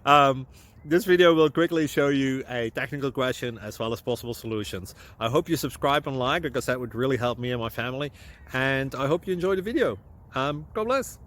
um, this video will quickly show you a technical question as well as possible solutions. I hope you subscribe and like, because that would really help me and my family. And I hope you enjoy the video. God bless.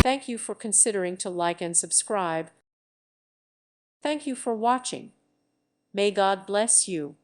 Thank you for considering to like and subscribe. Thank you for watching. May God bless you.